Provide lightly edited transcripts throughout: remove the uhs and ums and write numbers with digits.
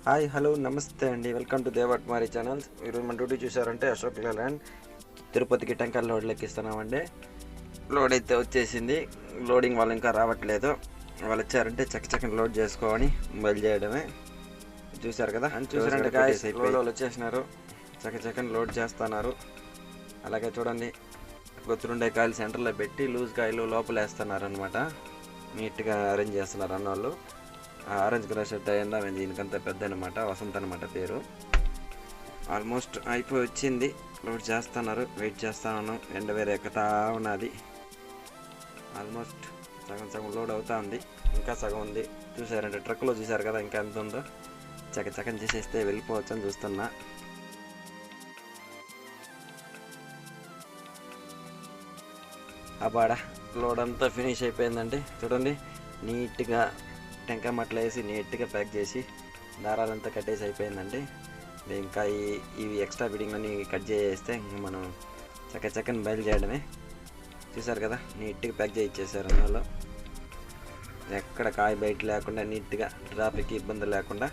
Hi hello నమస్తే అండి, welcome to దేవట్మారి channels. ఈరోజు మన డ్యూటీ చూసారంటే అశోక్ లేలాండ్ తిరుపతికి టెంకాయలు లోడ్ లెక్కిస్తున్నామండి. లోడ్ అయితే వచ్చేసింది. లోడింగ్ వాళ్ళు ఇంకా రావట్లేదు. వాళ్ళు వచ్చారంటే చక్కచక్కని లోడ్ చేసుకొని బయలుదేరడమే. చూసారు కదా, చూసారంటే గాయస్ లోడ్ వాళ్ళు వచ్చేసినారు. చక్కచక్కని లోడ్ చేస్తున్నారు. అలాగే చూడండి, గొత్తురుండే కాయలు సెంటర్లో పెట్టి లూజ్ కాయలు లోపల వేస్తున్నారు అనమాట. నీట్గా అరేంజ్ చేస్తున్నారు అన్నోళ్ళు. ఆరెంజ్ కలర్ షర్ట్ అయిందా దీనికంతా పెద్ద అనమాట, వసంత్ అనమాట పేరు. ఆల్మోస్ట్ అయిపోయి వచ్చింది. లోడ్ చేస్తున్నారు, వెయిట్ చేస్తున్నాను. ఎండ వేరే ఎక్కుతా ఉన్నది. ఆల్మోస్ట్ సగం సగం లోడ్ అవుతా ఉంది, ఇంకా సగం ఉంది. చూసారంటే ట్రక్లో చూసారు కదా ఇంకా ఎంత ఉందో. చకచకం చేసేస్తే వెళ్ళిపోవచ్చు అని చూస్తున్నా. అబాడ లోడ్ అంతా ఫినిష్ అయిపోయిందండి. చూడండి, నీట్గా టెంకాయ మట్టలు వేసి నీట్గా ప్యాక్ చేసి దారాలంతా కట్టేసి అయిపోయిందండి. ఇంకా ఇవి ఎక్స్ట్రా ఫిట్టింగ్లన్నీ కట్ చేస్తే మనం చక్కని బయలుదేరడమే. చూసారు కదా, నీట్గా ప్యాక్ చేసి ఇచ్చేసారు అందులో. ఎక్కడ కాయ బయట లేకుండా నీట్గా ట్రాఫిక్ ఇబ్బంది లేకుండా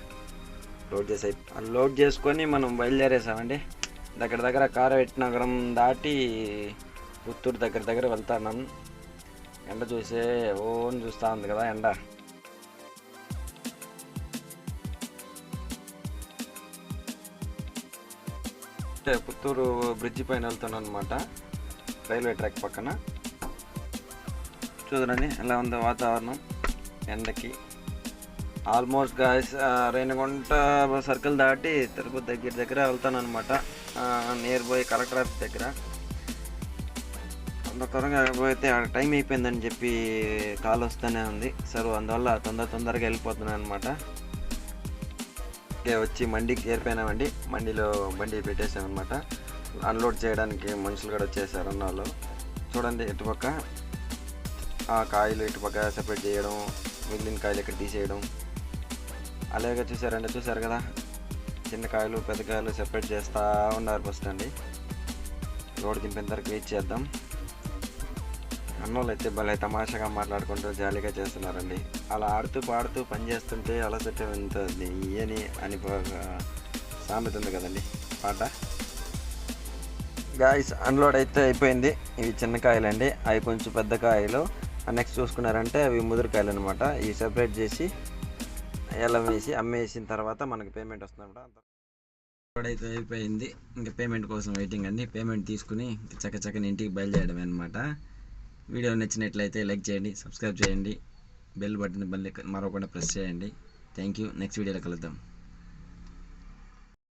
లోడ్ చేసుకొని మనం బయలుదేరేసామండి. దగ్గర కారవేట్నగరం దాటి పుత్తూరు దగ్గర వెళ్తున్నాం. ఎండ చూసే ఓన్ చూస్తూ ఉంది కదా ఎండ. పుత్తూరు బ్రిడ్జి పైన వెళ్తున్నాను అనమాట, రైల్వే ట్రాక్ పక్కన. చూడండి ఎలా ఉందో వాతావరణం ఎండకి. ఆల్మోస్ట్ గాయస్ రేణిగుంట సర్కిల్ దాటి తిరుపతి దగ్గర వెళ్తాను అనమాట. నియర్ బై కలెక్టర్ ఆఫీస్ దగ్గర. అంత త్వరగా పోతే టైం అయిపోయిందని చెప్పి కాల్ వస్తూనే ఉంది. సరే అందువల్ల తొందరగా వెళ్ళిపోతున్నాను అనమాట. వచ్చి మండికి చేరిపోయినామండి. మండిలో బండి పెట్టేసామన్నమాట. అన్లోడ్ చేయడానికి మనుషులు కూడా వచ్చేసారు అన్నోళ్ళు. చూడండి, ఇటుపక్క ఆ కాయలు ఇటుపక్క సెపరేట్ చేయడం, మిగిలిన కాయలు ఇక్కడ తీసేయడం. అలాగే చూసారు కదా, చిన్న కాయలు పెద్ద కాయలు సెపరేట్ చేస్తూ ఉన్నారు ఫస్ట్ అండి. లోడ్ దింపేంత వరకు వెయిట్ చేద్దాం. అన్నోళ్ళు అయితే భలే తమాషాగా మాట్లాడుకుంటూ జాలీగా చేస్తున్నారండి. అలా ఆడుతూ పాడుతూ పని చేస్తుంటే అలసట ఉంటుంది అని సామెత ఉంది కదండి పాట. గాయస్ అన్లోడ్ అయితే అయిపోయింది. ఇవి చిన్న కాయలండి, అవి కొంచెం పెద్ద కాయలు. నెక్స్ట్ చూసుకున్నారంటే అవి ముదురుకాయలు అనమాట. ఇవి సెపరేట్ చేసి ఎల్లం వేసి అమ్మేసిన తర్వాత మనకి పేమెంట్ వస్తుందన్నమాట. అన్లోడ్ అయితే అయిపోయింది. ఇంకా పేమెంట్ కోసం వెయిటింగ్ అండి. పేమెంట్ తీసుకుని చక్కని ఇంటికి బయలుదేరడమే అనమాట. వీడియో నచ్చినట్లయితే లైక్ చేయండి, సబ్స్క్రైబ్ చేయండి, బెల్ బటన్ మరొకటి ప్రెస్ చేయండి. Thank you. నెక్స్ట్ వీడియోలో కలుద్దాం.